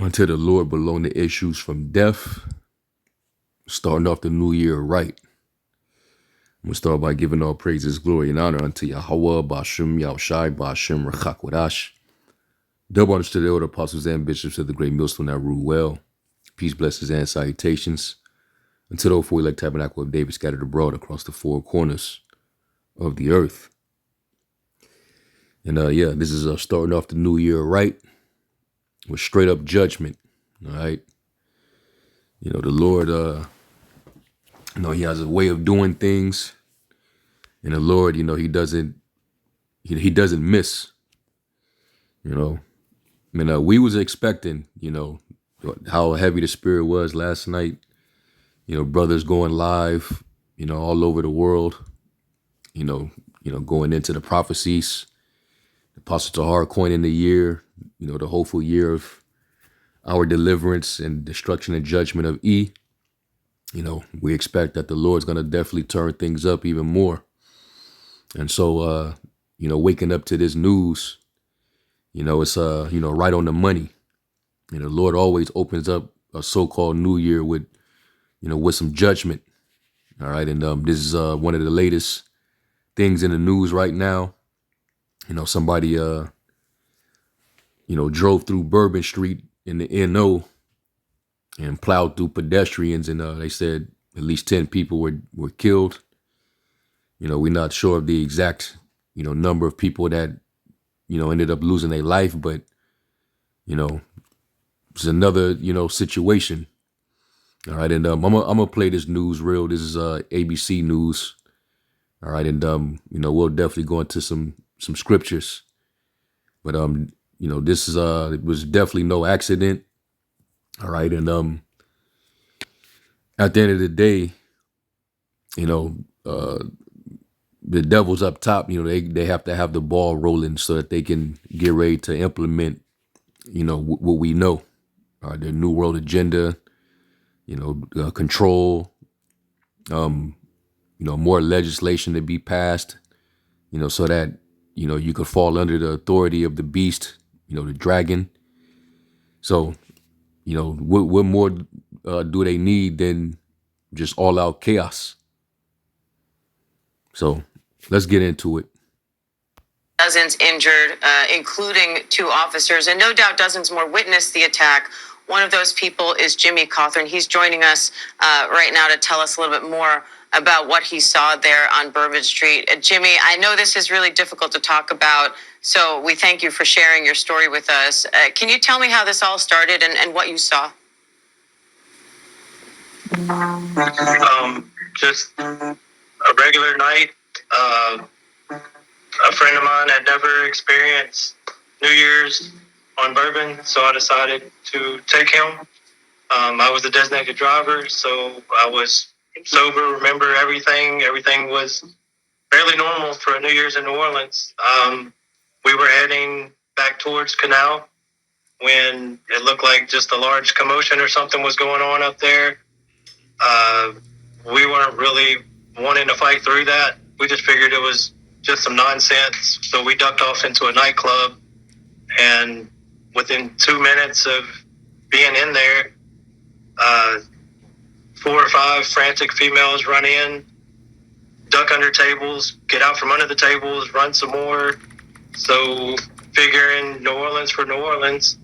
Unto the Lord belong the issues from death, starting off the new year right. I'm going to start by giving all praises, glory, and honor unto Yahweh, Ba'ashem, Yahushai, Ba'ashem, Rechakwadash. Double honors to the elder apostles and bishops of the great millstone that rule well. Peace, blessings, and salutations unto the four elect tabernacle of David scattered abroad across the four corners of the earth. And this is starting off the new year right with straight up judgment. All right. The Lord, he has a way of doing things. And the Lord, he doesn't miss. We was expecting, how heavy the spirit was last night. Brothers going live, all over the world, going into the prophecies. Apostle Tahar coining the year, the hopeful year of our deliverance and destruction and judgment of E. We expect that the Lord's going to definitely turn things up even more. And so, waking up to this news, it's, right on the money. The Lord always opens up a so-called new year with some judgment. All right. And this is one of the latest things in the news right now. Somebody, drove through Bourbon Street in the NO and plowed through pedestrians. And they said at least 10 people were killed. We're not sure of the exact, number of people that, ended up losing their life. But, it's another, situation. All right. And I'm gonna play this news reel. This is ABC News. All right. And, we'll definitely go into some scriptures. But, this is it was definitely no accident. All right. And at the end of the day, the devil's up top. They have to have the ball rolling so that they can get ready to implement, what we know. Their New World Agenda, control, more legislation to be passed, so that, you could fall under the authority of the beast, the dragon. So, what more do they need than just all out chaos? So let's get into it. Dozens injured, including 2 officers, and no doubt dozens more witnessed the attack. One of those people is Jimmy Cawthorn. He's joining us right now to tell us a little bit more about what he saw there on Bourbon Street. Jimmy, I know this is really difficult to talk about, so we thank you for sharing your story with us. Can you tell me how this all started and what you saw? Just a regular night. A friend of mine had never experienced New Year's on Bourbon, so I decided to take him. I was the designated driver, so I was sober, remember everything. Everything was fairly normal for a New Year's in New Orleans. We were heading back towards Canal when it looked like just a large commotion or something was going on up there. We weren't really wanting to fight through that. We just figured it was just some nonsense. So we ducked off into a nightclub, and within 2 minutes of being in there, 4 or 5 frantic females run in, duck under tables, get out from under the tables, run some more. So figuring New Orleans for New Orleans,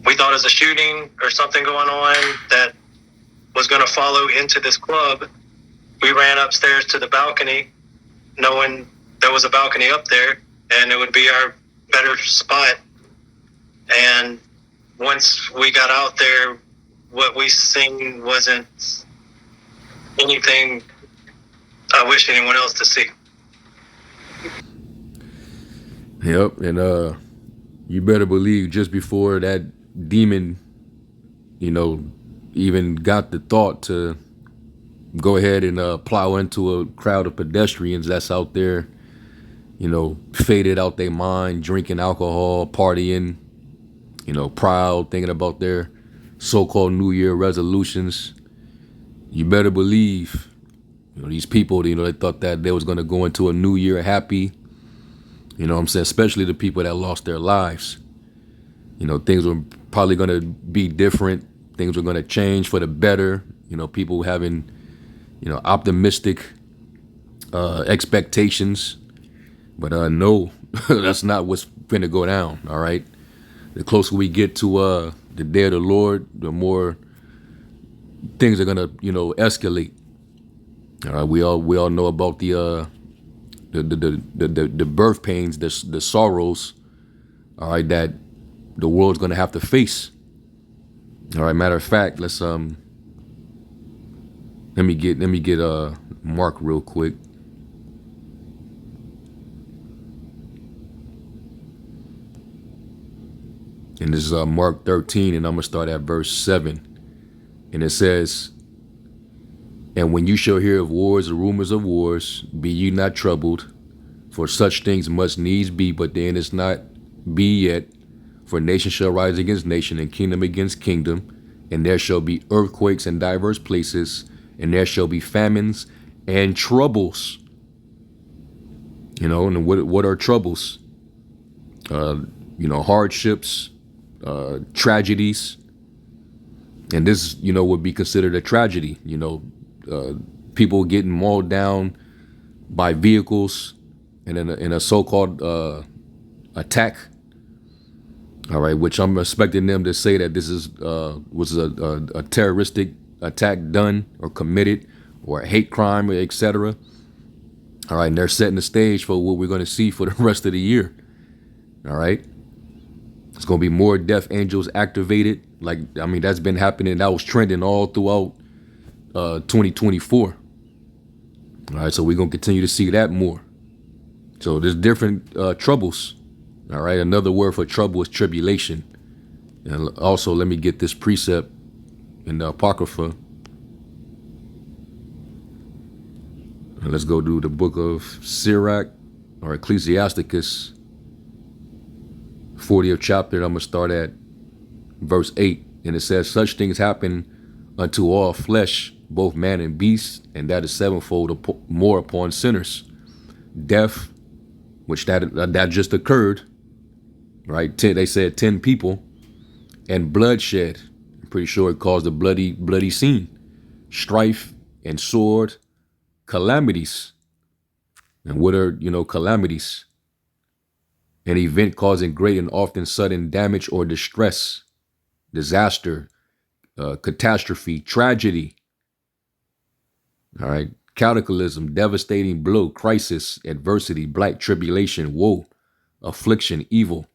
we thought it was a shooting or something going on that was going to follow into this club. We ran upstairs to the balcony, knowing there was a balcony up there and it would be our better spot. And once we got out there, what we seen wasn't anything I wish anyone else to see. Yep. And you better believe just before that demon, even got the thought to go ahead and plow into a crowd of pedestrians that's out there, faded out their mind, drinking alcohol, partying, proud, thinking about their so-called New Year resolutions. You better believe, these people, they thought that they was going to go into a new year happy. You know what I'm saying? Especially the people that lost their lives. Things were probably going to be different. Things are going to change for the better. People having, optimistic expectations. But no, that's not what's going to go down. All right. The closer we get to the day of the Lord, the more things are going to, escalate. All right. We all know about the birth pains, the sorrows. All right, that the world's going to have to face. All right. Matter of fact, let me get Mark real quick. And this is Mark 13, and I'm gonna start at verse 7. And it says, "And when you shall hear of wars or rumors of wars, be ye not troubled, for such things must needs be, but then it's not be yet. For nation shall rise against nation, and kingdom against kingdom, and there shall be earthquakes in diverse places, and there shall be famines and troubles." And what are troubles? Hardships, tragedies. And this, would be considered a tragedy. People getting mauled down by vehicles in a so-called attack. All right, which I'm expecting them to say that this was a terroristic attack done or committed, or a hate crime, etc. All right, and they're setting the stage for what we're going to see for the rest of the year. All right, it's going to be more death angels activated. That's been happening. That was trending all throughout 2024. All right, so we're going to continue to see that more. So there's different troubles. All right, another word for trouble is tribulation. And also, let me get this precept in the Apocrypha. And let's go to the book of Sirach or Ecclesiasticus, 40th chapter. I'm going to start at verse 8. And it says, "Such things happen unto all flesh, both man and beast, and that is sevenfold more upon sinners. Death," which that just occurred, right? They said 10 people, "and bloodshed." I'm pretty sure it caused a bloody scene. "Strife and sword, calamities." And what are, calamities? "An event causing great and often sudden damage or distress, disaster, catastrophe, tragedy." All right. "Cataclysm, devastating blow, crisis, adversity, black tribulation, woe, affliction, evil."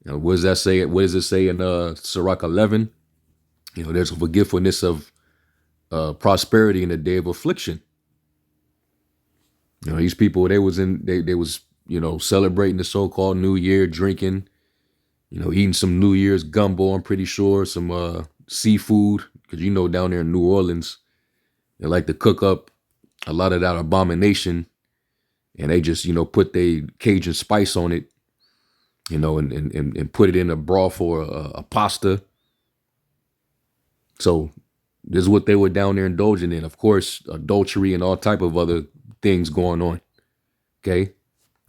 What does that say? What does it say in Sirach 11? There's a forgetfulness of prosperity in the day of affliction. These people, they was celebrating the so-called New Year, drinking, eating some New Year's gumbo, I'm pretty sure, some seafood, because down there in New Orleans, they like to cook up a lot of that abomination, and they just, put their Cajun spice on it, and put it in a broth or a pasta. So this is what they were down there indulging in. Of course, adultery and all type of other things going on. Okay.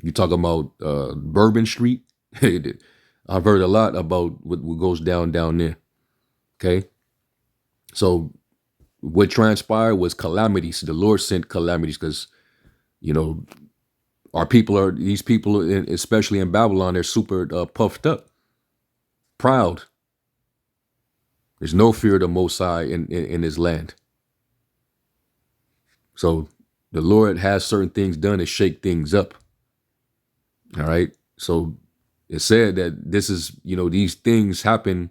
You talking about Bourbon Street? I've heard a lot about what goes down there. Okay. So what transpired was calamities. The Lord sent calamities because, these people, especially in Babylon, they're super puffed up, proud. There's no fear of the Most High in his land. So the Lord has certain things done to shake things up. All right. So it said that this is, these things happen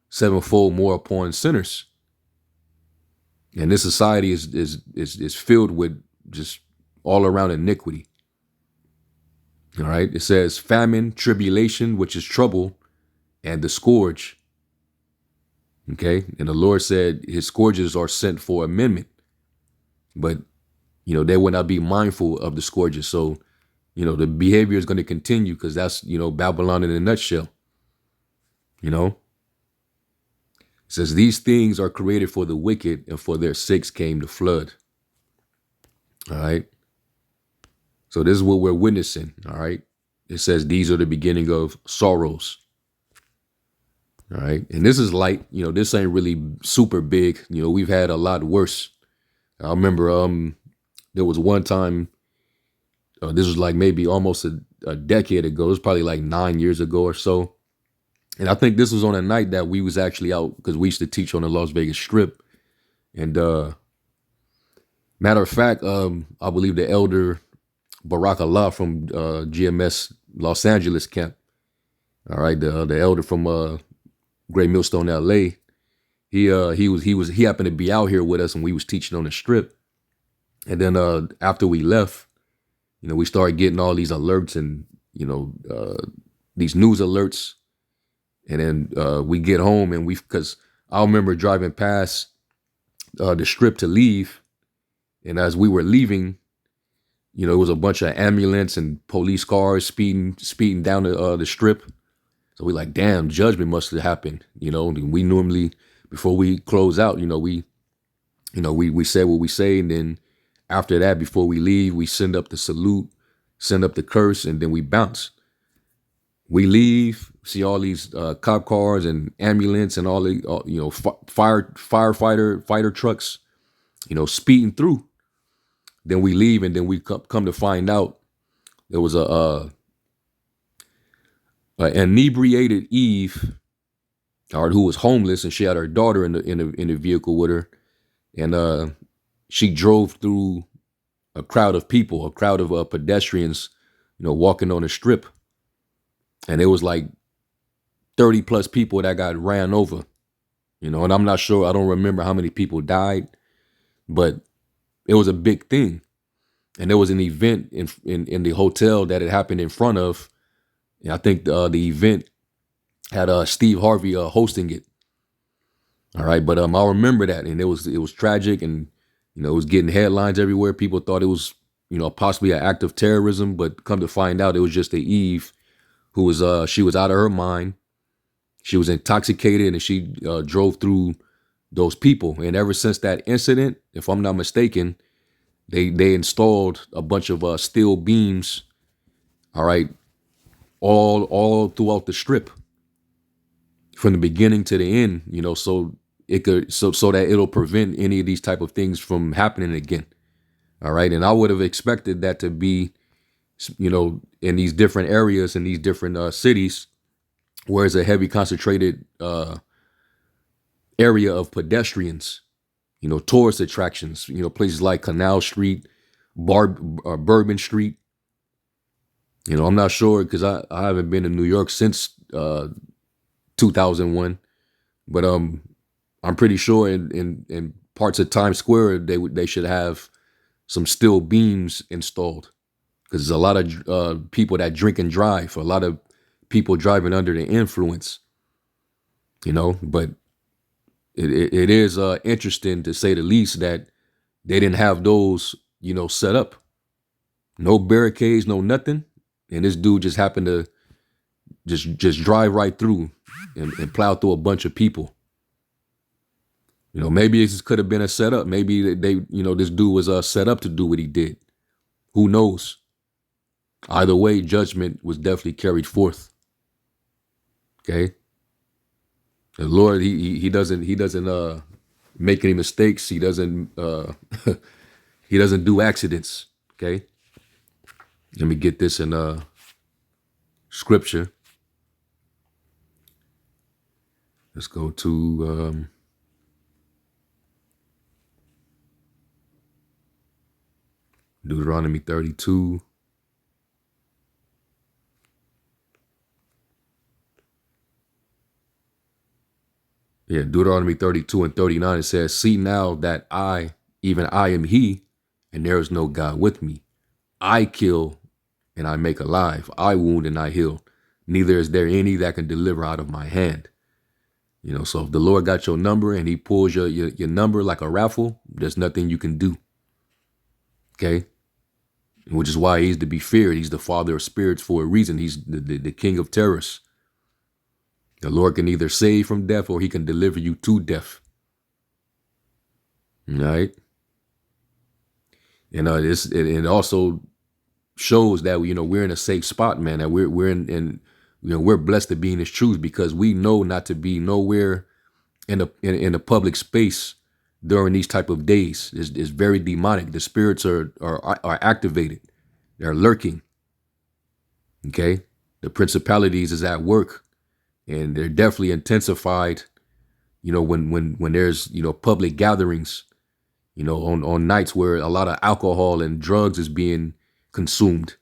sevenfold more upon sinners. And this society is filled with just all around iniquity. All right. It says famine, tribulation, which is trouble, and the scourge. Okay. And the Lord said his scourges are sent for amendment. But, they will not be mindful of the scourges. So, the behavior is going to continue because that's, Babylon in a nutshell. It says these things are created for the wicked, and for their sakes came the flood. All right. So this is what we're witnessing. All right. It says these are the beginning of sorrows. All right. And this is light, this ain't really super big. We've had a lot worse. I remember there was one time, this was like maybe almost a decade ago. It was probably like 9 years ago or so. And I think this was on a night that we was actually out because we used to teach on the Las Vegas Strip. And matter of fact, I believe the elder Barack Allah from GMS Los Angeles camp. All right, the elder from Great Millstone, LA. He happened to be out here with us, and we was teaching on the Strip. And then after we left, we started getting all these alerts and these news alerts. And then we get home, and because I remember driving past the Strip to leave, and as we were leaving, it was a bunch of ambulance and police cars speeding down the Strip. So we like, damn, judgment must have happened. We normally, before we close out, we say what we say, and then after that, before we leave, we send up the salute, send up the curse, and then we bounce. We leave, see all these cop cars and ambulance and all the fighter trucks, speeding through. Then we leave, and then we come to find out there was a inebriated Eve, who was homeless, and she had her daughter in the vehicle with her, and she drove through a crowd of people, a crowd of pedestrians, walking on the Strip, and it was like 30 plus people that got ran over, and I'm not sure, I don't remember how many people died, but it was a big thing, and there was an event in the hotel that it happened in front of. And I think the event had Steve Harvey hosting it. All right, but I remember that, and it was tragic, and it was getting headlines everywhere. People thought it was possibly an act of terrorism, but come to find out, it was just a Eve who was she was out of her mind. She was intoxicated, and she drove through those people. And ever since that incident, if I'm not mistaken, they installed a bunch of steel beams. All right. All throughout the Strip, from the beginning to the end, so that it'll prevent any of these type of things from happening again. All right, and I would have expected that to be, in these different areas, in these different cities, where it's a heavy concentrated area of pedestrians, tourist attractions, places like Canal Street, Bourbon Street. I'm not sure because I haven't been in New York since 2001, but I'm pretty sure in parts of Times Square they should have some steel beams installed, because there's a lot of people that drink and drive, a lot of people driving under the influence, but it is interesting, to say the least, that they didn't have those set up, no barricades, no nothing. And this dude just happened to just drive right through and plow through a bunch of people. Maybe this could have been a setup. Maybe this dude was set up to do what he did. Who knows? Either way, judgment was definitely carried forth. Okay. The Lord, he doesn't make any mistakes. He doesn't he doesn't do accidents. Okay. Let me get this in scripture. Let's go to Deuteronomy 32. Yeah, Deuteronomy 32 and 39, it says, "See now that I, even I am he, and there is no God with me. I kill and I make alive. I wound and I heal. Neither is there any that can deliver out of my hand." So if the Lord got your number and he pulls your number like a raffle, there's nothing you can do. Okay? Which is why he's to be feared. He's the father of spirits for a reason. He's the king of terrors. The Lord can either save from death or he can deliver you to death. All right? And it also shows that we're in a safe spot, man. That we're in we're blessed to be in this truth because we know not to be nowhere in a public space during these type of days. It's very demonic. The spirits are activated. They're lurking. Okay, the principalities is at work, and they're definitely intensified. When there's public gatherings, on nights where a lot of alcohol and drugs is being consumed.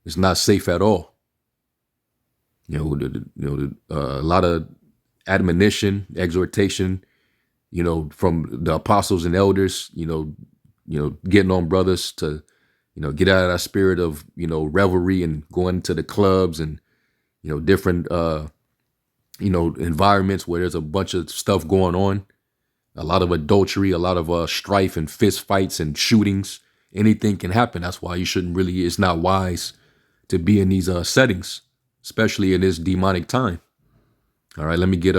It's not safe at all. A lot of admonition, exhortation, from the apostles and elders, getting on brothers to, get out of that spirit of, revelry and going to the clubs and, different, environments where there's a bunch of stuff going on, a lot of adultery, a lot of strife and fist fights and shootings. Anything can happen. That's why it's not wise to be in these settings, especially in this demonic time. All right, let me get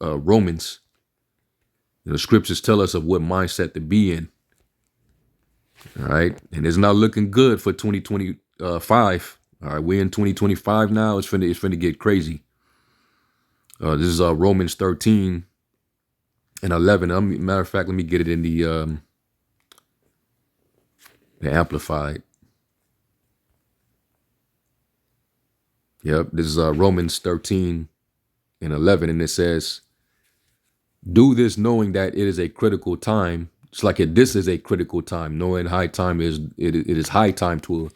Romans. The scriptures tell us of what mindset to be in. All right, and it's not looking good for 2025. All right, we're in 2025 now. It's finna get crazy. This is Romans 13 and 11. Matter of fact, let me get it in the Amplified. Yep, this is Romans 13 and 11, and it says, "Do this knowing that it is a critical time." It's like this is a critical time. Knowing high time it is high time to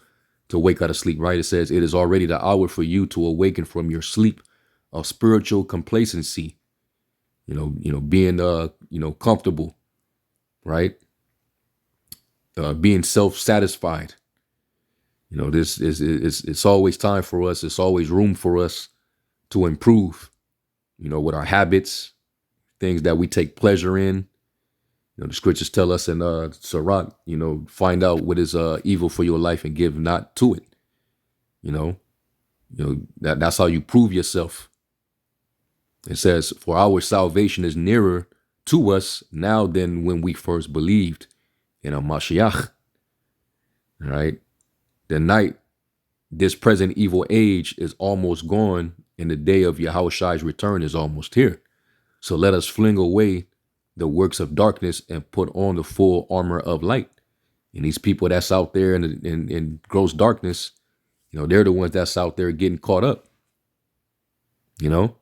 wake out of sleep. Right? It says it is already the hour for you to awaken from your sleep of spiritual complacency. Being comfortable, right? Being self-satisfied. This is it's always time for us. It's always room for us to improve. With our habits, things that we take pleasure in. The scriptures tell us in Sirach, find out what is evil for your life and give not to it. That's how you prove yourself. It says, "For our salvation is nearer to us now than when we first believed in a Mashiach." All right. The night, this present evil age is almost gone, and the day of Yahweh's return is almost here. So let us fling away the works of darkness and put on the full armor of light. And these people that's out there in gross darkness, they're the ones that's out there getting caught up. You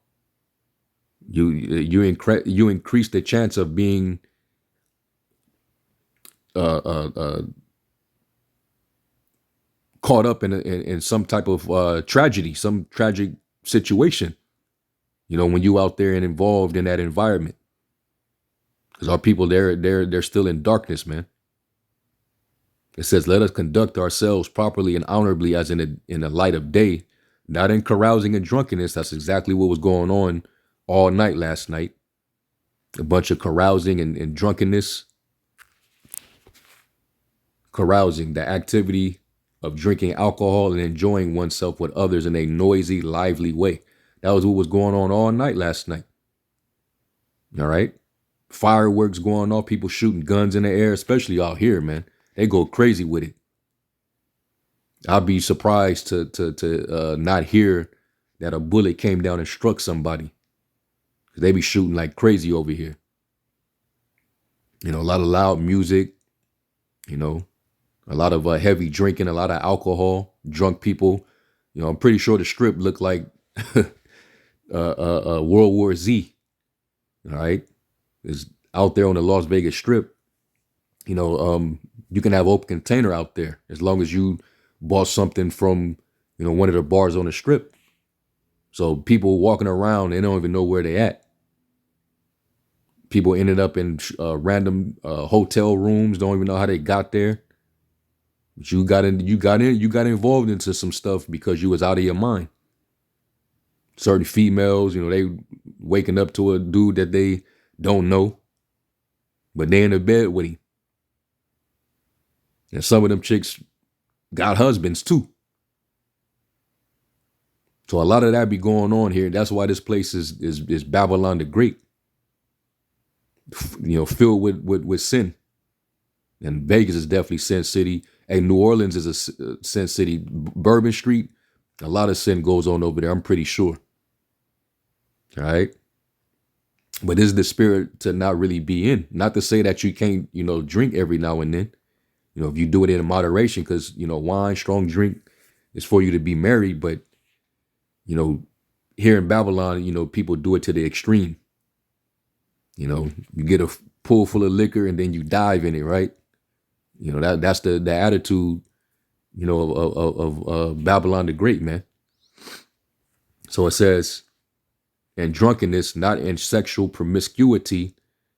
increase the chance of being caught up in some type of tragedy, some tragic situation. When you out there and involved in that environment, because our people they're still in darkness, man. It says, "Let us conduct ourselves properly and honorably as in the light of day, not in carousing and drunkenness." That's exactly what was going on all night last night. A bunch of carousing and drunkenness. Carousing, the activity of drinking alcohol and enjoying oneself with others in a noisy, lively way. That was what was going on all night last night. All right. Fireworks going off, people shooting guns in the air, especially out here, man. They go crazy with it. I'd be surprised to not hear that a bullet came down and struck somebody. They be shooting like crazy over here. A lot of loud music, a lot of heavy drinking, a lot of alcohol, drunk people. I'm pretty sure the strip looked like World War Z. All right. It's out there on the Las Vegas Strip. You can have open container out there as long as you bought something from, one of the bars on the strip. So people walking around, they don't even know where they at. People ended up in random hotel rooms, don't even know how they got there. But you got involved into some stuff because you was out of your mind. Certain females, they waking up to a dude that they don't know, but they in the bed with him. And some of them chicks got husbands too. So a lot of that be going on here. That's why this place is Babylon the Great. Filled with sin. And Vegas is definitely Sin City. Hey, New Orleans is a Sin City. Bourbon Street, A lot of sin goes on over there, I'm pretty sure. All right. But this is the spirit to not really be in. Not to say that you can't, drink every now and then. If you do it in moderation, because, wine, strong drink is for you to be merry. But, here in Babylon, people do it to the extreme. You get a pool full of liquor and then you dive in it, right? That's the attitude, of Babylon the Great, man. So it says, and drunkenness, not in sexual promiscuity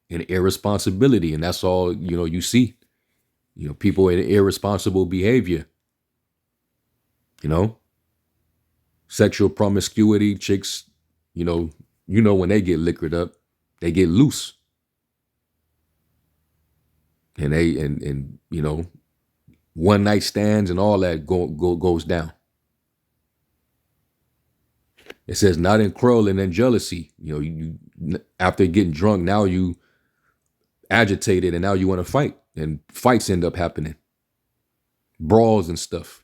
and irresponsibility. And that's all, you see, people in irresponsible behavior, sexual promiscuity, chicks, when they get liquored up, they get loose. And one night stands and all that goes down. It says not in quarreling and jealousy. You after getting drunk, now you agitated and now you want to fight, and fights end up happening, brawls and stuff.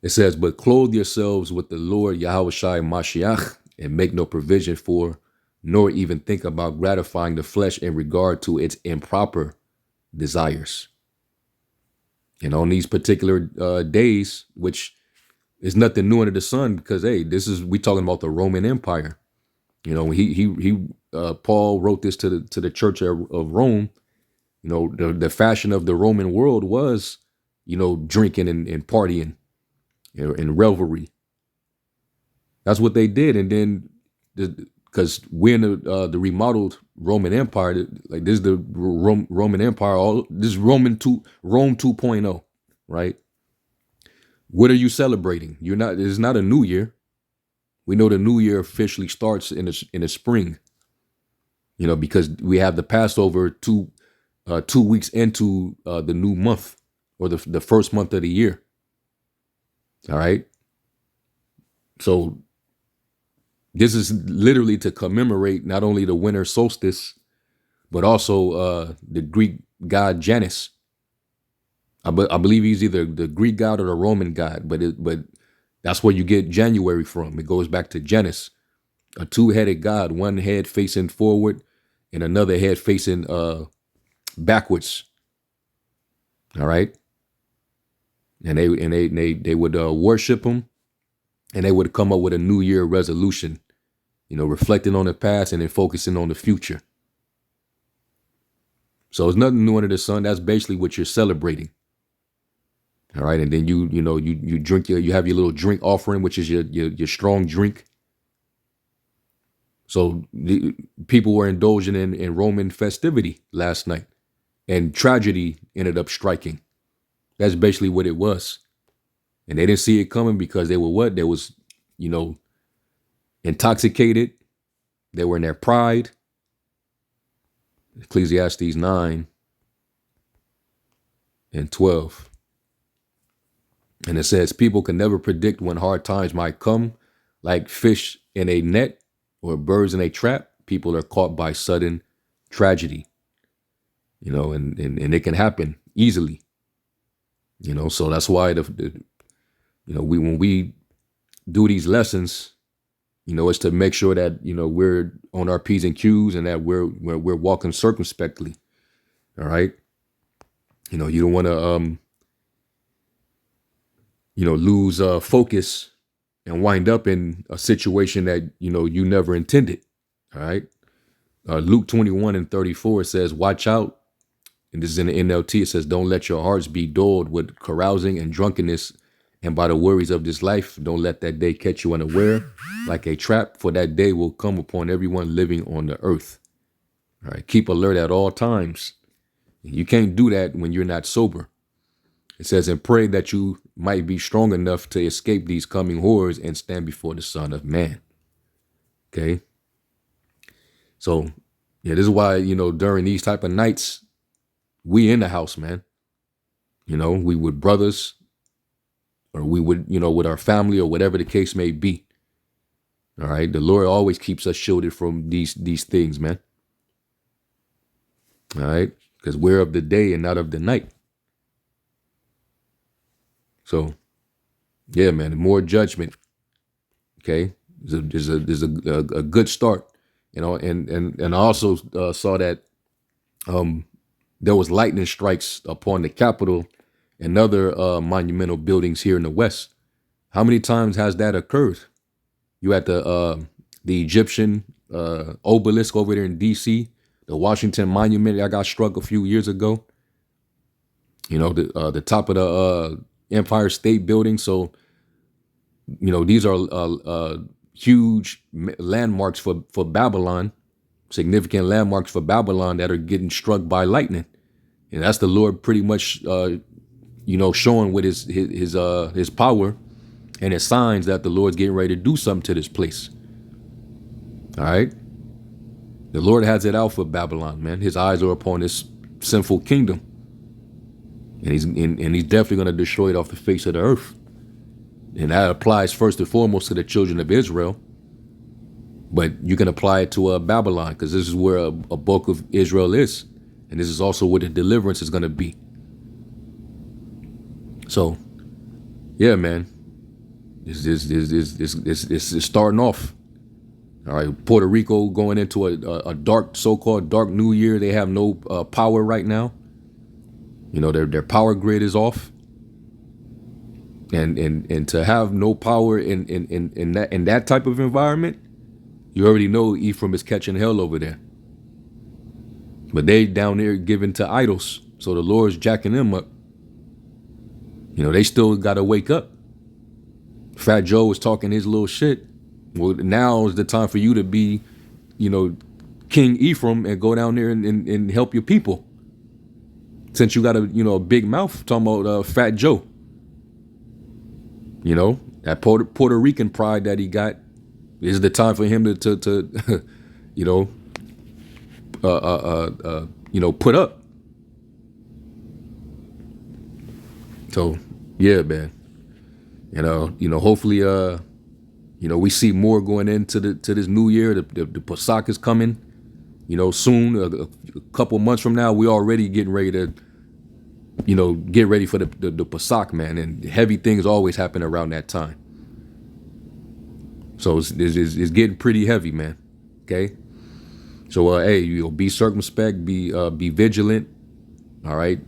It says, but clothe yourselves with the Lord Yahushua Mashiach, and make no provision for, nor even think about gratifying the flesh in regard to its improper desires. And on these particular days, which is nothing new under the sun, because we talking about the Roman Empire. Paul wrote this to the church of Rome. The fashion of the Roman world was, drinking and partying and revelry. That's what they did. And then, because we're in the remodeled Roman Empire, like this is the Roman Empire, this is Rome 2.0, right? What are you celebrating? It's not a new year. We know the new year officially starts in the spring, because we have the Passover 2 weeks into the new month, or the first month of the year. All right. So this is literally to commemorate not only the winter solstice, but also the Greek god Janus. I believe he's either the Greek god or the Roman god, but that's where you get January from. It goes back to Janus, a two-headed god, one head facing forward and another head facing backwards. All right. And they would worship him, and they would come up with a New Year resolution, reflecting on the past and then focusing on the future. So it's nothing new under the sun. That's basically what you're celebrating. All right. And then you drink you have your little drink offering, which is your strong drink. So the people were indulging in Roman festivity last night, and tragedy ended up striking. That's basically what it was. And they didn't see it coming because they were what? They was, intoxicated. They were in their pride. Ecclesiastes 9:12. And it says, people can never predict when hard times might come. Like fish in a net or birds in a trap, people are caught by sudden tragedy. And it can happen easily. So that's why when we do these lessons, it's to make sure that we're on our P's and Q's, and that we're walking circumspectly. All right. You don't want to lose focus and wind up in a situation that you never intended. All right. Luke 21:34 says, watch out. And this is in the NLT. It says, don't let your hearts be dulled with carousing and drunkenness, and by the worries of this life. Don't let that day catch you unaware like a trap, for that day will come upon everyone living on the earth. All right. Keep alert at all times. You can't do that when you're not sober. It says, and pray that you might be strong enough to escape these coming horrors and stand before the Son of Man. Okay. So, yeah, this is why, during these type of nights, we in the house, man. We with brothers, or we would, with our family, or whatever the case may be. All right. The Lord always keeps us shielded from these things, man. All right. Because we're of the day and not of the night. So Yeah, man, more judgment. Okay, is a good start. You know, and I also saw that there was lightning strikes upon the Capitol and other monumental buildings here in the West. How many times has that occurred? You at the Egyptian obelisk over there in D.C., the Washington Monument that got struck a few years ago. You know, the top of the Empire State Building. So, you know, these are huge landmarks for Babylon, significant landmarks for Babylon that are getting struck by lightning. And that's the Lord pretty much, you know, showing with his power and his signs that the Lord's getting ready to do something to this place. All right. The Lord has it out for Babylon, man. His eyes are upon this sinful kingdom. And he's definitely going to destroy it off the face of the earth. And that applies first and foremost to the children of Israel. But you can apply it to Babylon, because this is where a book of Israel is. And this is also where the deliverance is going to be. So, yeah, man. It's starting off. All right, Puerto Rico going into a dark, so-called dark new year. They have no power right now. You know, their power grid is off. And to have no power in that type of environment, you already know Ephraim is catching hell over there. But they down there giving to idols, so the Lord's jacking them up. You know, they still got to wake up. Fat Joe was talking his little shit. Well, now is the time for you to be, you know, King Ephraim and go down there and help your people. Since you got a big mouth talking about Fat Joe. You know, that Puerto Rican pride that he got, is the time for him to you know, put up. So, yeah, man. You know, hopefully, we see more going into this new year. The Pesach is coming, you know, soon. A couple months from now, we're already getting ready to, you know, get ready for the Pesach, man. And heavy things always happen around that time. So it's getting pretty heavy, man. Okay. So, hey, you know, be circumspect, be vigilant. All right.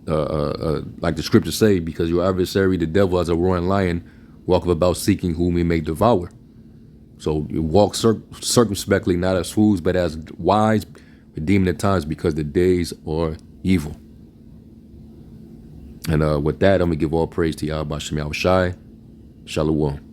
Like the scriptures say, because your adversary, the devil, as a roaring lion, walketh about seeking whom he may devour. So you walk circumspectly, not as fools, but as wise, redeeming the times, because the days are evil. And with that, I'm going to give all praise to Yahweh Shem Yahushai. Shalom.